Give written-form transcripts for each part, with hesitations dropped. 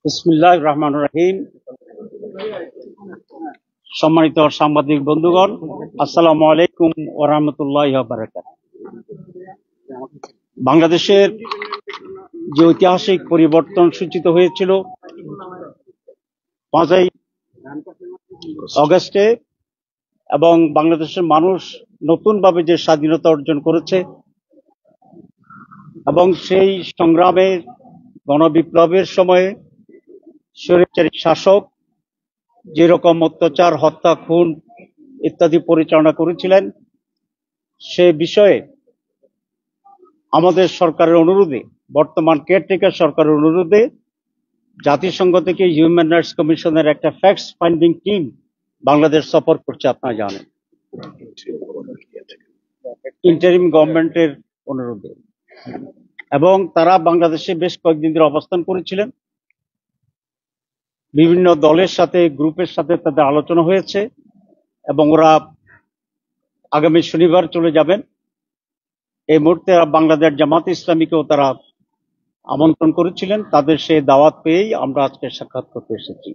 বিসমিল্লাহির রহমানির রহিম। সম্মানিত সাংবাদিক বন্ধুগণ, আসসালামু আলাইকুম ওয়া রাহমাতুল্লাহি ওয়া বারাকাতুহু। বাংলাদেশের যে ঐতিহাসিক পরিবর্তন সূচিত হয়েছিল 5ই অগস্টে এবং বাংলাদেশের মানুষ নতুনভাবে যে স্বাধীনতা অর্জন করেছে এবং সেই সংগ্রামে গণবিপ্লবের সময়ে স্বৈরাচারী শাসক যেরকম অত্যাচার, হত্যা, খুন ইত্যাদি পরিচালনা করেছিলেন, সে বিষয়ে আমাদের সরকারের অনুরোধে, বর্তমান কেয়ারটেকার সরকারের অনুরোধে জাতিসংঘ থেকে হিউম্যান রাইটস কমিশনের একটা ফ্যাক্টস ফাইন্ডিং টিম বাংলাদেশ সফর করছে, আপনারা জানেন, ইন্টারিম গভর্নমেন্টের অনুরোধে। এবং তারা বাংলাদেশে বেশ কয়েকদিন ধরে অবস্থান করেছিলেন। বিভিন্ন দলের সাথে, গ্রুপের সাথে তাদের আলোচনা হয়েছে এবং ওরা আগামী শনিবার চলে যাবেন। এই মুহূর্তে বাংলাদেশ জামাত ইসলামীকেও তারা আমন্ত্রণ করেছিলেন। তাদের সেই দাওয়াত পেয়েই আমরা আজকে সাক্ষাৎ করতে এসেছি।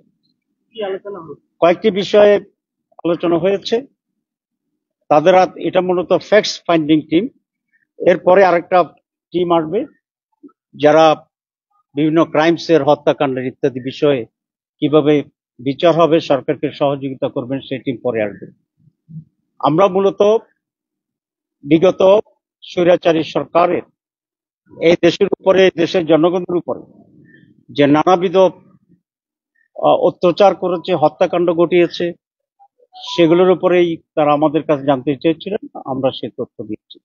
কয়েকটি বিষয়ে আলোচনা হয়েছে। তাদের এটা মূলত ফ্যাক্টস ফাইন্ডিং টিম। এরপরে আরেকটা টিম আসবে যারা বিভিন্ন ক্রাইমসের, হত্যাকাণ্ডের ইত্যাদি বিষয়ে কিভাবে বিচার হবে, সরকারকে সহযোগিতা করবেন, সেই টিম পরে আসবে। আমরা মূলত বিগত স্বৈরাচারী সরকারের এই দেশের উপরে, দেশের জনগণের উপরে যে নানাবিধ অত্যাচার করেছে, হত্যাকাণ্ড ঘটিয়েছে, সেগুলোর উপরেই তারা আমাদের কাছে জানতে চেয়েছিলেন। আমরা সে তথ্য দিচ্ছি।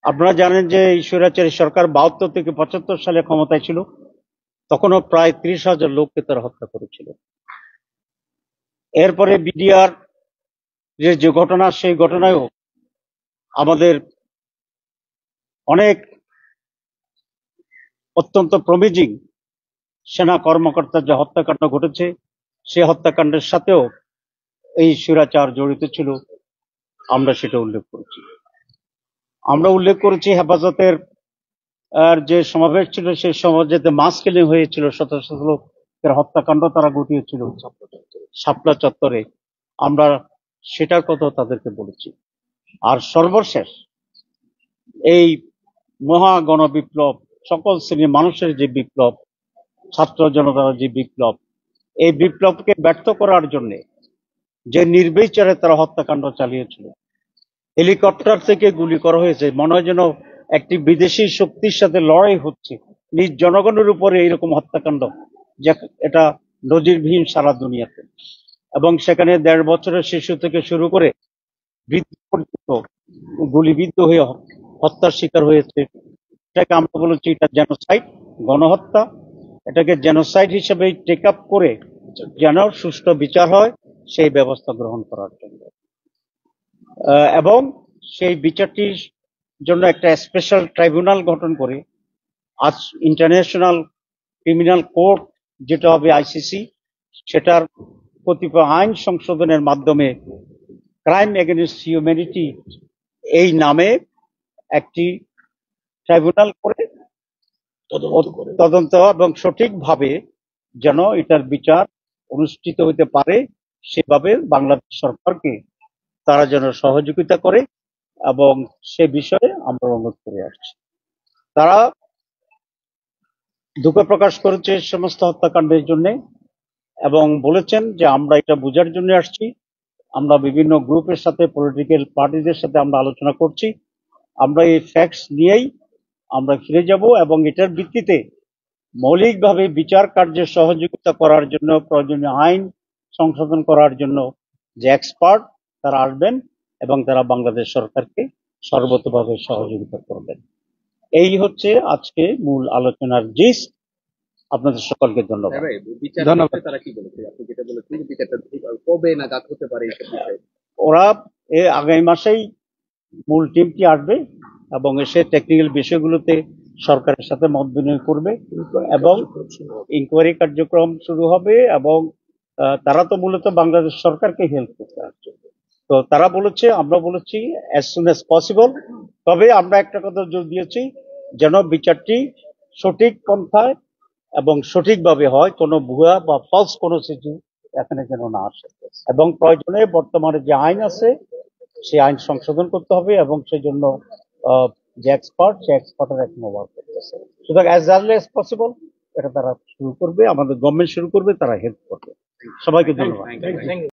আপনারা জানেন যে এই স্বৈরাচারী সরকার 72 থেকে 75 সালে ক্ষমতায় ছিল, তখনও প্রায় 30,000 লোককে তারা হত্যা করেছিল। এরপরে বিডিআর যে ঘটনা, সেই ঘটনায়ও আমাদের অনেক অত্যন্ত প্রমিজিং সেনা কর্মকর্তার যে হত্যাকাণ্ড ঘটেছে, সেই হত্যাকাণ্ডের সাথেও এই স্বৈরাচার জড়িত ছিল, আমরা সেটা উল্লেখ করেছি। আমরা উল্লেখ করেছি হেফাজতের যে সমাবেশ ছিল, সেই সমাবেশে মাস কিলিং হয়েছিল, শত শত লোকের হত্যাকাণ্ড তারা ঘটিয়েছিল শাপলা চত্বরে। আমরা সেটার কথা তাদেরকে বলেছি। আর সর্বশেষ এই মহা গণবিপ্লব, সকল শ্রেণীর মানুষের যে বিপ্লব, ছাত্র জনতার যে বিপ্লব, এই বিপ্লবকে ব্যর্থ করার জন্য যে নির্বিচারে তারা হত্যাকাণ্ড চালিয়েছিল, হেলিকপ্টার থেকে গুলি করা হয়েছে, মনে হয় যেন একটি বিদেশি শক্তির সাথে লড়াই হচ্ছে নিজ জনগণের উপরে। এইরকম হত্যাকাণ্ড যে এটা নজিরবিহীন সারা দুনিয়াতে। এবং সেখানে 1.5 বছরের শিশু থেকে শুরু করে বৃদ্ধ পর্যন্ত গুলিবিদ্ধ হয়ে হত্যার শিকার হয়েছে। এটাকে আমরা বলেছি এটা জেনোসাইড, গণহত্যা। এটাকে জেনোসাইড হিসেবে টেক আপ করে যেন সুষ্ঠু বিচার হয়, সেই ব্যবস্থা গ্রহণ করার জন্য এবং সেই বিচারটির জন্য একটা স্পেশাল ট্রাইব্যুনাল গঠন করে আজ ইন্টারন্যাশনাল ক্রিমিনাল কোর্ট, যেটা হবে আইসিসি, সেটার কতিপয় আইন সংশোধনের মাধ্যমে ক্রাইম এগেইনস্ট হিউম্যানিটি এই নামে একটি ট্রাইব্যুনাল করে তদন্ত এবং সঠিকভাবে যেন এটার বিচার অনুষ্ঠিত হতে পারে, সেভাবে বাংলাদেশ সরকারকে তারা যেন সহযোগিতা করে এবং সে বিষয়ে আমরা অনুরোধ করে আসছি। তারা দুঃখ প্রকাশ করেছে সমস্ত হত্যাকাণ্ডের জন্য এবং বলেছেন যে আমরা এটা বোঝার জন্য আসছি। আমরা বিভিন্ন গ্রুপের সাথে, পলিটিক্যাল পার্টিদের সাথে আমরা আলোচনা করছি। আমরা এই ফ্যাক্টস নিয়েই আমরা ফিরে যাব এবং এটার ভিত্তিতে মৌলিকভাবে বিচার কার্যে সহযোগিতা করার জন্য, প্রয়োজনীয় আইন সংশোধন করার জন্য যে এক্সপার্ট তারা আসবেন এবং তারা বাংলাদেশ সরকারকে সর্বতোভাবে সহযোগিতা করবেন। এই হচ্ছে আজকে মূল আলোচনার জিস্ট। আপনাদের সকলকে ধন্যবাদ। তারা কি বলেছে, আপনি যেটা বলেছেন বিচারটা কবে নাগাদ হতে পারে? ওরা আগামী মাসেই মূল টিমটি আসবে এবং এসে টেকনিক্যাল বিষয়গুলোতে সরকারের সাথে মত বিনিময় করবে এবং ইনকোয়ারি কার্যক্রম শুরু হবে। এবং তারা তো মূলত বাংলাদেশ সরকারকে হেল্প করতে আসছে। তো তারা বলেছে, আমরা বলেছি অ্যাজ সুন অ্যাজ পসিবল। তবে আমরা একটা কথা জোর দিয়েছি, যেন বিচারটি সঠিক পন্থায় এবং সঠিকভাবে হয়, কোনো ভুয়া বা ফলস কোনো কিছু এখানে যেন না আসে। এবং প্রয়োজনে বর্তমানে যে আইন আছে সেই আইন সংশোধন করতে হবে এবং সেই জন্য যে এক্সপার্ট সে এক্সপার্টের এখন ওয়ার্ক করতেছে। সুতরাং অ্যাজ আর্লি অ্যাজ পসিবল এটা তারা শুরু করবে, আমাদের গভর্নমেন্ট শুরু করবে, তারা হেল্প করবে। সবাইকে ধন্যবাদ।